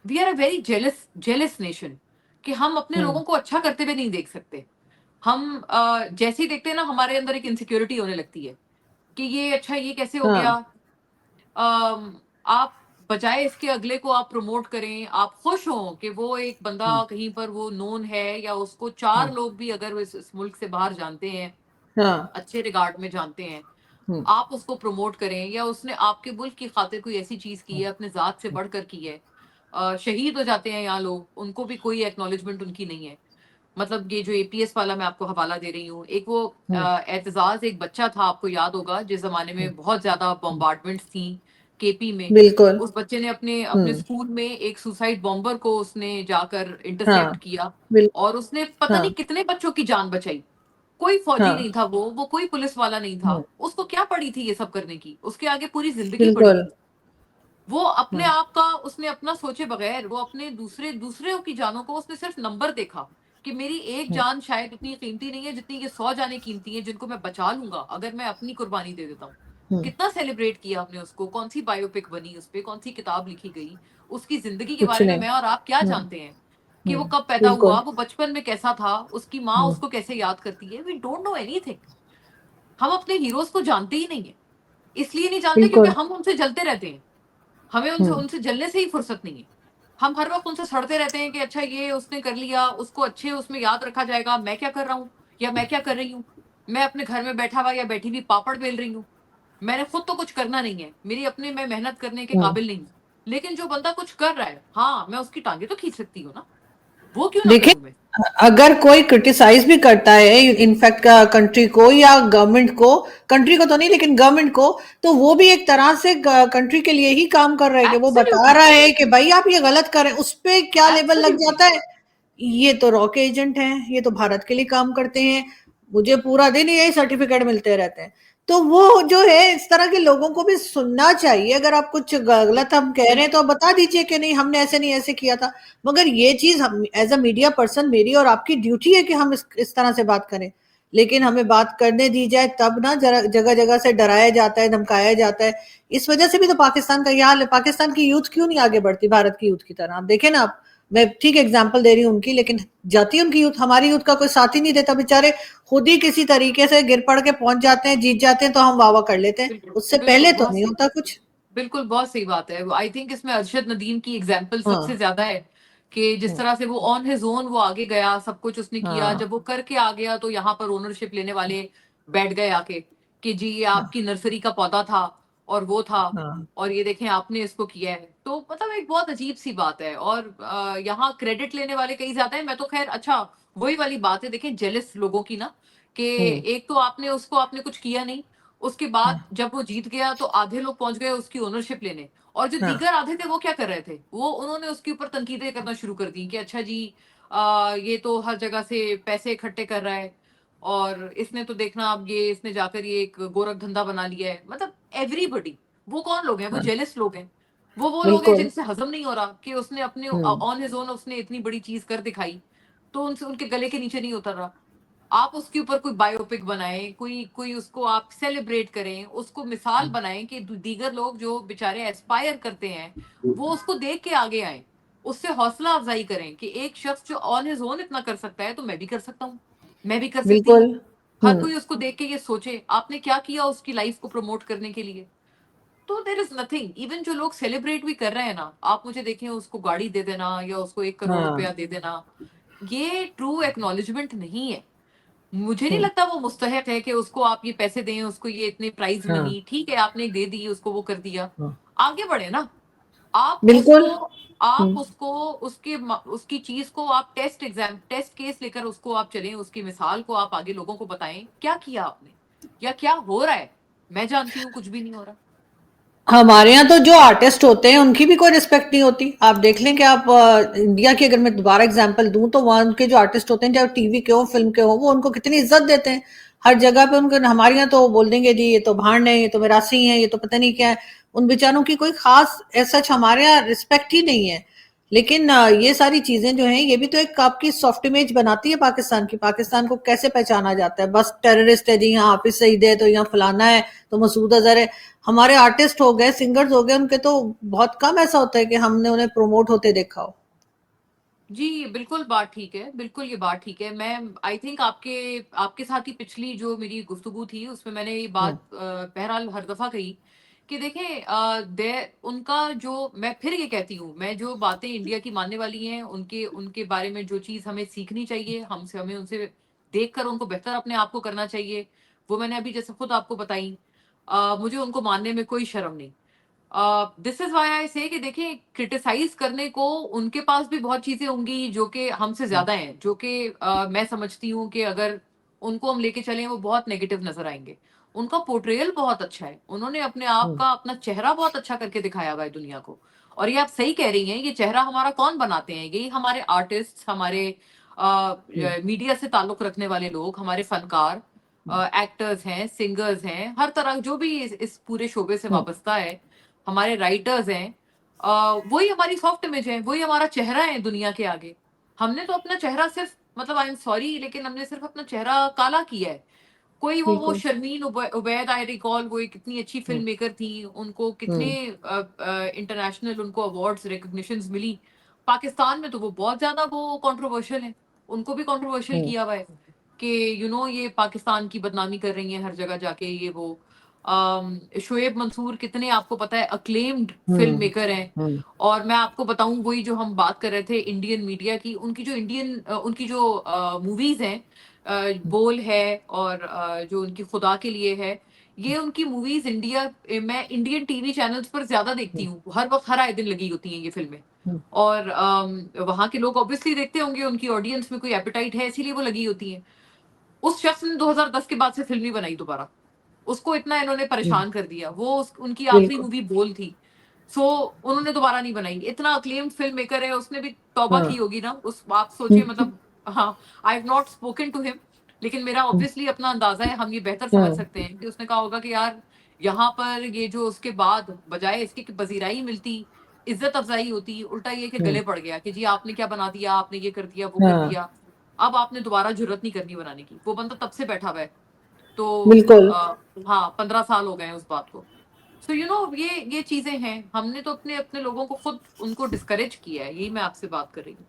Speaker 2: we are a very jealous nation, कि हम अपने लोगों को अच्छा करते हुए नहीं देख सकते। हम जैसे ही देखते हैं ना हमारे अंदर एक इनसिक्योरिटी होने लगती है कि ये अच्छा, ये कैसे हो गया। आप बजाय इसके अगले को आप प्रमोट करें, आप खुश हो कि वो एक बंदा कहीं पर वो नोन है, या उसको चार लोग भी अगर इस मुल्क से बाहर जानते हैं, अच्छे रिगार्ड में जानते हैं, आप उसको प्रमोट करें, या उसने आपके मुल्क की खातिर कोई ऐसी चीज की है, अपने जात से बढ़कर की है। शहीद हो जाते हैं यहाँ लोग, उनको भी कोई एक्नॉलेजमेंट उनकी नहीं है। मतलब ये जो एपीएस वाला मैं आपको हवाला दे रही हूँ, एक वो एतजाज एक बच्चा था, आपको याद होगा, जिस जमाने में बहुत ज्यादा बॉम्बार्डमेंट्स थी केपी में।
Speaker 1: बिल्कुल।
Speaker 2: उस बच्चे ने अपने अपने
Speaker 1: हम्म।
Speaker 2: स्कूल में एक सुसाइड बॉम्बर को उसने जाकर इंटरसेप्ट
Speaker 1: हाँ।
Speaker 2: किया,
Speaker 1: बिल
Speaker 2: और उसने पता नहीं
Speaker 1: हाँ।
Speaker 2: कितने बच्चों की जान बचाई। कोई फौजी नहीं
Speaker 1: हाँ।
Speaker 2: था, वो कोई पुलिस वाला नहीं था। उसको क्या पड़ी थी ये सब करने की, उसके आगे पूरी जिंदगी पड़ी
Speaker 1: बिल्कुल।
Speaker 2: थी। वो अपने आप का उसने अपना सोचे बगैर, वो अपने दूसरे की जानों को उसने सिर्फ नंबर देखा कि मेरी एक जान शायद उतनी कीमती नहीं है जितनी ये 100 जानें कीमती है, जिनको मैं बचा लूंगा अगर मैं अपनी कुर्बानी दे देता हूँ। कितना सेलिब्रेट किया हमने उसको, कौन सी बायोपिक बनी उस पे, कौन सी किताब लिखी गई। उसकी जिंदगी के
Speaker 1: कुछ
Speaker 2: बारे में
Speaker 1: नहीं।
Speaker 2: मैं और आप क्या
Speaker 1: हम्म।
Speaker 2: जानते हैं कि वो कब पैदा हुआ,
Speaker 1: बिल्कुल।
Speaker 2: वो बचपन में कैसा था, उसकी माँ उसको कैसे याद करती है। We don't know anything. हम अपने हीरोज को जानते ही नहीं है। इसलिए नहीं जानते क्योंकि
Speaker 1: बिल्कुल।
Speaker 2: हम उनसे जलते रहते हैं। हमें उनसे उनसे जलने से ही फुर्सत नहीं है। हम हर वक्त उनसे सड़ते रहते हैं कि अच्छा ये उसने कर लिया, उसको अच्छे उसमें याद रखा जाएगा, मैं क्या कर रहा हूँ या मैं क्या कर रही हूँ। मैं अपने घर में बैठा हुआ या बैठी हुई पापड़ बेल रही हूँ, मैंने खुद तो कुछ करना नहीं है, मेरी अपने मैं मेहनत करने के काबिल नहीं हूँ। लेकिन जो बंदा कुछ कर रहा है, हाँ मैं उसकी टांगे तो खींच सकती हूँ ना, वो क्यों ना
Speaker 1: देखिए,
Speaker 2: करूं मैं।
Speaker 1: अगर कोई क्रिटिसाइज भी करता है इनफैक्ट कंट्री को या गवर्नमेंट को, कंट्री को तो नहीं लेकिन गवर्नमेंट को, तो वो भी एक तरह से कंट्री के लिए ही काम कर रहा है कि वो बता
Speaker 2: एब्सोल्युटली,
Speaker 1: रहा है कि भाई आप ये गलत करें। उस पे क्या लेबल लग
Speaker 2: एब्सोल्युटली।
Speaker 1: जाता है, ये तो रॉ के एजेंट हैं, ये तो भारत के लिए काम करते हैं, मुझे पूरा दिन यही सर्टिफिकेट मिलते रहते हैं। तो वो जो है, इस तरह के लोगों को भी सुनना चाहिए। अगर आप कुछ गलत हम कह रहे हैं तो बता दीजिए कि नहीं हमने ऐसे नहीं ऐसे किया था। मगर ये चीज हम एज अ मीडिया पर्सन, मेरी और आपकी ड्यूटी है कि हम इस तरह से बात करें। लेकिन हमें बात करने दी जाए तब ना, जगह जगह से डराया जाता है, धमकाया जाता है। इस वजह से भी तो पाकिस्तान का यह हाल है। पाकिस्तान की यूथ क्यों नहीं आगे बढ़ती भारत की यूथ की तरह? आप देखें ना, आप, मैं ठीक एग्जाम्पल दे रही हूँ उनकी, लेकिन जाती उनकी यूथ, हमारी यूथ का कोई साथ ही नहीं देता। बेचारे खुद ही किसी तरीके से गिर पड़ के पहुंच जाते हैं, जीत जाते हैं, तो हम वाह वाह कर लेते हैं।
Speaker 2: बिल्कुल,
Speaker 1: उससे
Speaker 2: बिल्कुल,
Speaker 1: पहले तो
Speaker 2: बहुत
Speaker 1: नहीं
Speaker 2: सही।
Speaker 1: होता कुछ।
Speaker 2: बिल्कुल, बहुत सही बात है। आई थिंक इसमें अरशद नदीम की एग्जाम्पल सबसे
Speaker 1: हाँ।
Speaker 2: ज्यादा है कि जिस
Speaker 1: हम्म।
Speaker 2: तरह से वो ऑन हिज ओन वो आगे गया, सब कुछ उसने किया।
Speaker 1: हाँ।
Speaker 2: जब वो करके आ गया तो यहाँ पर ओनरशिप लेने वाले बैठ गए आके कि जी ये
Speaker 1: हाँ।
Speaker 2: आपकी नर्सरी का पौधा था और वो था,
Speaker 1: हाँ।
Speaker 2: और ये देखें आपने इसको किया है। तो मतलब एक बहुत अजीब सी बात है, और यहाँ क्रेडिट लेने वाले कई ज्यादा है। मैं तो खैर अच्छा, वही वाली बात है, देखें जेलस लोगों की ना, कि एक तो आपने कुछ किया नहीं, उसके बाद जब वो जीत गया तो आधे लोग पहुंच गए उसकी ओनरशिप लेने, और जो दीगर आधे थे वो क्या कर रहे थे, वो उन्होंने उसके ऊपर तनकीदें करना शुरू कर दी कि अच्छा जी ये तो हर जगह से पैसे इकट्ठे कर रहा है, और इसने तो देखना अब ये इसने जाकर ये एक गोरख धंधा बना लिया है। मतलब एवरीबडी, वो कौन लोग हैं, वो जेलस लोग हैं, वो लोग हैं
Speaker 1: बिल्कुल।
Speaker 2: जिनसे हजम नहीं हो रहा कि उसने अपने ऑन हिज ओन उसने इतनी बड़ी चीज कर दिखाई, तो उनसे उनके गले के नीचे नहीं उतर रहा। आप उसके ऊपर कोई बायोपिक बनाएं, कोई कोई उसको आप सेलिब्रेट करें, उसको मिसाल बनाएं कि दीगर लोग जो बेचारे एस्पायर करते हैं वो उसको देख के आगे आए, उससे हौसला अफजाई करें कि एक शख्स जो ऑन हिज ओन इतना कर सकता है तो मैं भी कर सकता हूँ, मैं भी कर सकती
Speaker 1: बिल्कुल।
Speaker 2: हूँ। हर कोई उसको देख के ये सोचे आपने क्या किया उसकी लाइफ को प्रमोट करने के लिए। तो देर इज नथिंग, इवन जो लोग सेलिब्रेट भी कर रहे हैं ना, आप मुझे देखें उसको गाड़ी दे देना या उसको 1 करोड़ रुपया दे देना, ये ट्रू एक्नॉलेजमेंट नहीं है। मुझे नहीं लगता वो मुस्तहक है कि उसको आप ये पैसे दें, उसको ये इतने प्राइज मनी, ठीक है आपने दे दी उसको, वो कर दिया, आगे बढ़े ना। आप उसको
Speaker 1: बिल्कुल।
Speaker 2: आप उसको उसकी चीज को आप टेस्ट केस लेकर उसको आप चलें, उसकी मिसाल को आप आगे लोगों को बताएं क्या किया आपने या क्या हो रहा है। मैं जानती हूँ कुछ भी नहीं हो रहा।
Speaker 1: हमारे यहाँ तो जो आर्टिस्ट होते हैं उनकी भी कोई रिस्पेक्ट नहीं होती। आप देख लें कि आप इंडिया की अगर मैं दोबारा एग्जांपल दूं तो वहाँ उनके जो आर्टिस्ट होते हैं, चाहे टीवी के हो फिल्म के हो, वो उनको कितनी इज्जत देते हैं हर जगह पे। उनको हमारे यहाँ तो बोल देंगे जी ये तो भांड है, ये तो मिरासी है, ये तो पता नहीं क्या है। उन बेचारों की कोई खास सच हमारे यहाँ रिस्पेक्ट ही नहीं है। लेकिन ये सारी चीजें जो हैं ये भी तो एक आपकी सॉफ्ट इमेज बनाती है पाकिस्तान की। पाकिस्तान को कैसे पहचाना जाता है, बस टेररिस्ट है जी, यहाँ हाफिज सईद है तो यहाँ फलाना है तो मसूद अजहर है। हमारे आर्टिस्ट हो गए, सिंगर्स हो गए, उनके तो बहुत कम ऐसा होता है कि हमने उन्हें प्रमोट होते देखा हो।
Speaker 2: जी, बिल्कुल बात ठीक है, बिल्कुल ये बात ठीक है। मैं आई थिंक आपके आपके साथ ही पिछली जो मेरी गुफ्तगू थी उसमें मैंने ये बात बहरहाल हर दफा कही कि देखें दे उनका जो, मैं फिर ये कहती हूँ, मैं जो बातें इंडिया की मानने वाली हैं उनके उनके बारे में जो चीज़ हमें सीखनी चाहिए, हमें उनसे देख कर उनको बेहतर अपने आप को करना चाहिए, वो मैंने अभी जैसे खुद आपको बताई। मुझे उनको मानने में कोई शर्म नहीं। दिस इज व्हाई आई से कि देखिए क्रिटिसाइज करने को उनके पास भी बहुत चीजें होंगी जो कि हमसे ज्यादा हैं, जो कि मैं समझती हूँ कि अगर उनको हम लेके चलें वो बहुत नेगेटिव नजर आएंगे। उनका पोर्ट्रेयल बहुत अच्छा है, उन्होंने अपने आप का अपना चेहरा बहुत अच्छा करके दिखाया हुआ है दुनिया को। और ये आप सही कह रही हैं, ये चेहरा हमारा कौन बनाते हैं, यही हमारे आर्टिस्ट, हमारे मीडिया से ताल्लुक रखने वाले लोग, हमारे फनकार, एक्टर्स हैं, सिंगर्स हैं, हर तरह जो भी इस पूरे शोबे से वाबस्ता है, हमारे राइटर्स हैं। वही हमारी सॉफ्ट इमेज है, वही हमारा चेहरा है दुनिया के आगे। हमने तो अपना चेहरा सिर्फ, मतलब आई एम सॉरी लेकिन हमने सिर्फ अपना चेहरा काला किया है। कोई वो
Speaker 1: बिल्कुल।
Speaker 2: शर्मीन उबैद, आई रिकॉल, वो एक कितनी अच्छी फिल्म मेकर थी, उनको कितने इंटरनेशनल उनको अवार्ड्स रिकग्निशंस मिली। पाकिस्तान में तो वो बहुत ज्यादा वो कंट्रोवर्शियल है, उनको भी कंट्रोवर्शियल किया हुआ है कि ये पाकिस्तान की बदनामी कर रही हैं हर जगह जाके, ये वो। शोएब मंसूर कितने आपको पता है अक्लेम्ड फिल्म मेकर हैं। और मैं आपको बताऊं, वही जो हम बात कर रहे थे इंडियन मीडिया की, उनकी जो मूवीज हैं, बोल है और जो उनकी खुदा के लिए है, ये उनकी मूवीज मैं इंडियन टीवी चैनल्स पर ज्यादा देखती हूँ, हर वक्त हर आए दिन लगी होती हैं ये फिल्में। और वहां के लोग ऑब्वियसली देखते होंगे, उनकी ऑडियंस में कोई एपेटाइट है इसीलिए वो लगी होती हैं। उस शख्स ने 2010 के बाद से फिल्म नहीं बनाई दोबारा, उसको इतना इन्होंने परेशान कर दिया, उनकी आखिरी
Speaker 1: बिल्कुल।
Speaker 2: मूवी बोल थी। सो उन्होंने दोबारा नहीं बनाई। इतना अक्लेम्ड फिल्म मेकर है, उसने भी तौबा की होगी ना, उस आप सोचिए, मतलब हाँ, I have not spoken to him, लेकिन मेरा ऑब्वियसली अपना अंदाजा है, हम ये बेहतर समझ सकते हैं कि उसने कहा होगा कि यार यहाँ पर ये जो उसके बाद बजाय इसके कि पजीराई मिलती, इज्जत अफजाई होती, उल्टा ये कि गले पड़ गया कि जी आपने क्या बना दिया, आपने ये कर दिया, वो कर दिया, अब आपने दोबारा जरूरत नहीं करनी बनाने की। वो बंदा तब से बैठा हुआ है। तो
Speaker 1: बिल्कुल।
Speaker 2: हाँ, 15 साल हो गए हैं उस बात को। सो ये चीजें हैं, हमने तो अपने अपने लोगों को खुद उनको डिस्करेज किया है, यही मैं आपसे बात कर रही हूँ।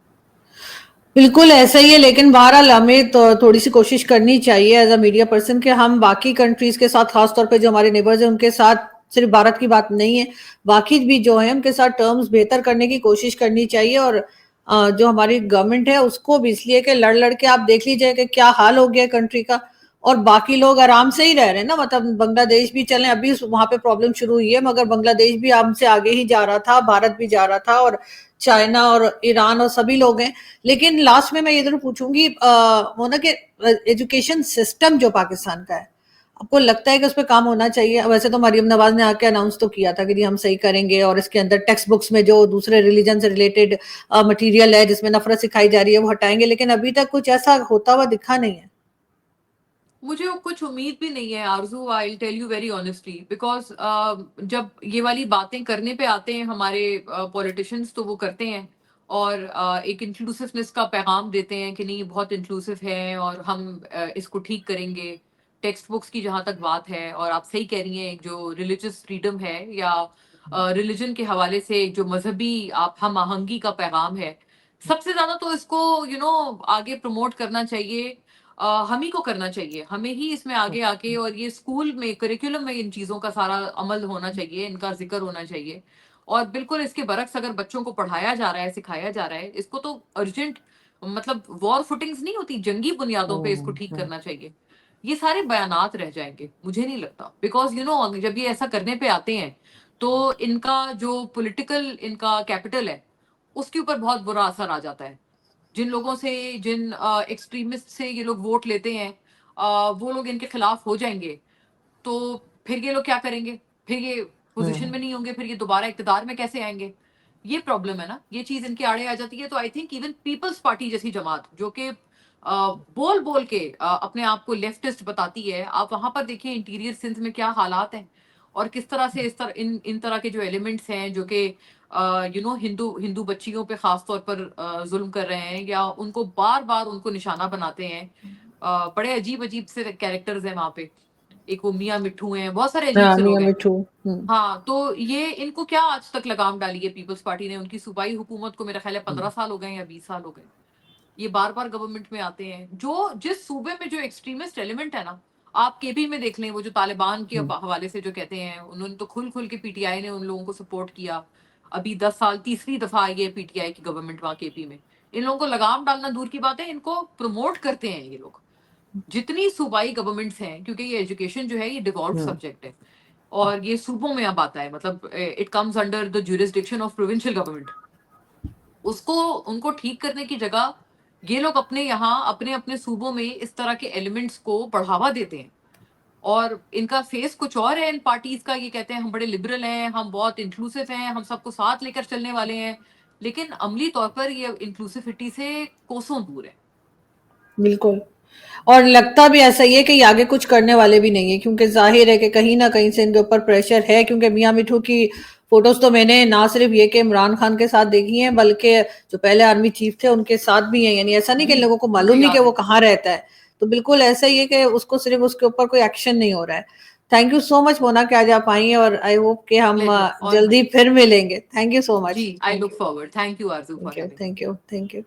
Speaker 1: बिल्कुल ऐसा ही है, लेकिन बहरहाल हमें तो थोड़ी सी कोशिश करनी चाहिए एज अ मीडिया पर्सन कि हम बाकी कंट्रीज के साथ, खासतौर पे जो हमारे नेबर्स हैं उनके साथ, सिर्फ भारत की बात नहीं है, बाकी भी जो है उनके साथ टर्म्स बेहतर करने की कोशिश करनी चाहिए। और जो हमारी गवर्नमेंट है उसको भी, इसलिए कि लड़ लड़ के आप देख लीजिए कि क्या हाल हो गया कंट्री का। और बाकी लोग आराम से ही रह रहे हैं ना, मतलब बांग्लादेश भी चले, अभी वहां पे प्रॉब्लम शुरू हुई है, मगर बांग्लादेश भी हमसे आगे ही जा रहा था, भारत भी जा रहा था, और चाइना और ईरान और सभी लोग हैं। लेकिन लास्ट में मैं ये जरूर पूछूंगी, वो ना कि एजुकेशन सिस्टम जो पाकिस्तान का है, आपको लगता है कि उस पर काम होना चाहिए? वैसे तो मरियम नवाज ने आके अनाउंस तो किया था कि जी हम सही करेंगे, और इसके अंदर टेक्स्ट बुक्स में जो दूसरे रिलीजन से रिलेटेड मटेरियल है जिसमें नफरत सिखाई जा रही है वो हटाएंगे, लेकिन अभी तक कुछ ऐसा होता हुआ दिखा नहीं है।
Speaker 2: मुझे कुछ उम्मीद भी नहीं है Arzoo, I tell you very honestly, because जब ये वाली बातें करने पे आते हैं हमारे पॉलिटिशियंस, तो वो करते हैं और एक इंक्लूसिवनेस का पैगाम देते हैं कि नहीं बहुत इंक्लूसिव है और हम इसको ठीक करेंगे। टेक्स्ट बुक्स की जहां तक बात है, और आप सही कह रही हैं, जो रिलीजियस फ्रीडम है या रिलीजन के हवाले से जो मजहबी आप हम आहंगी का पैगाम है, सबसे ज्यादा तो इसको आगे प्रमोट करना चाहिए। हम ही को करना चाहिए, हमें ही इसमें आगे आके, और ये स्कूल में करिकुलम में इन चीजों का सारा अमल होना चाहिए, इनका जिक्र होना चाहिए। और बिल्कुल इसके बरक्स अगर बच्चों को पढ़ाया जा रहा है, सिखाया जा रहा है, इसको तो अर्जेंट, मतलब वॉर फुटिंग्स नहीं होती, जंगी बुनियादों पे इसको ठीक करना चाहिए। ये सारे बयानात रह जाएंगे, मुझे नहीं लगता, बिकॉज जब ये ऐसा करने पे आते हैं तो इनका जो पॉलिटिकल इनका कैपिटल है उसके ऊपर बहुत बुरा असर आ जाता है। जिन लोगों से, जिन एक्सट्रीमिस्ट से ये लोग वोट लेते हैं, वो लोग इनके खिलाफ हो जाएंगे, तो फिर ये लोग क्या करेंगे? फिर ये पोजीशन में नहीं होंगे, फिर ये दोबारा इक्तदार में कैसे आएंगे? ये प्रॉब्लम है ना, ये चीज इनके आड़े आ जाती है। तो I think even Peoples Party जैसी जमात जो कि बोल बोल के अपने आप को लेफ्टिस्ट बताती है, आप वहां पर देखिए इंटीरियर सिंध में क्या हालात हैं, और किस तरह से इस तरह इन तरह के जो एलिमेंट्स हैं जो कि हिंदू हिंदू बच्चियों पे खास तौर पर जुल्म कर रहे हैं, या उनको बार बार उनको निशाना बनाते हैं। बड़े अजीब अजीब से कैरेक्टर्स हैं वहां पे, एक वो मियाँ मिट्ठू हैं, बहुत सारे अजीब
Speaker 1: हाँ,
Speaker 2: से लोग
Speaker 1: मियां
Speaker 2: हैं।
Speaker 1: मिठू।
Speaker 2: हाँ, तो ये इनको क्या आज तक लगाम डाली है पीपल्स पार्टी ने? उनकी सूबाई हुकूमत को मेरा ख्याल है 15 साल हो गए या 20 साल हो गए। ये बार बार गवर्नमेंट में आते हैं, जो जिस सूबे में जो एक्सट्रीमिस्ट एलिमेंट है ना, आप केपी में देख लें, वो जो तालिबान के हवाले से जो कहते हैं, उन्होंने तो खुल खुल के पीटीआई ने उन लोगों को सपोर्ट किया। अभी 10 साल तीसरी दफा आई है पीटीआई की गवर्नमेंट वहां केपी में। इन लोगों को लगाम डालना दूर की बात है, इनको प्रमोट करते हैं ये लोग। जितनी सूबाई गवर्नमेंट्स हैं, क्योंकि ये एजुकेशन जो है ये डिवॉल्व सब्जेक्ट है, और ये सूबों में अब आता है, मतलब it comes under the jurisdiction of provincial government. उसको उनको ठीक करने की जगह ये लोग अपने यहाँ अपने अपने सूबों में इस तरह के एलिमेंट्स को बढ़ावा देते हैं। और इनका फेस कुछ और है इन पार्टीज का, ये कहते हैं हम बड़े लिबरल हैं, हम बहुत इंक्लूसिव हैं, हम सबको साथ लेकर चलने वाले हैं, लेकिन अमली तौर पर ये इंक्लूसिविटी से कोसों दूर है।
Speaker 1: बिल्कुल। और लगता भी ऐसा ही है कि ये आगे कुछ करने वाले भी नहीं है, क्योंकि जाहिर है कि कहीं ना कहीं से इनके ऊपर प्रेशर है, क्योंकि मियां मिठू की फोटोज तो मैंने ना सिर्फ ये कि इमरान खान के साथ देखी हैं, बल्कि जो पहले आर्मी चीफ थे उनके साथ भी हैं। यानी ऐसा नहीं कि लोगों को
Speaker 2: मुझे
Speaker 1: मालूम नहीं कि
Speaker 2: याद
Speaker 1: वो
Speaker 2: है।
Speaker 1: कहाँ रहता है। तो बिल्कुल ऐसा ही है कि उसको सिर्फ उसके ऊपर कोई एक्शन नहीं हो रहा है। Thank you so much Mona कि आज आप आई हैं, और आई होप कि हम
Speaker 2: प्लेजर ऑल
Speaker 1: जल्दी
Speaker 2: माइन।
Speaker 1: फिर मिलेंगे। थैंक यू सो
Speaker 2: जी,
Speaker 1: much.
Speaker 2: I
Speaker 1: thank
Speaker 2: look
Speaker 1: you.
Speaker 2: Forward. Thank you Arzoo for
Speaker 1: thank you.
Speaker 2: Having me.
Speaker 1: Thank you. Thank you.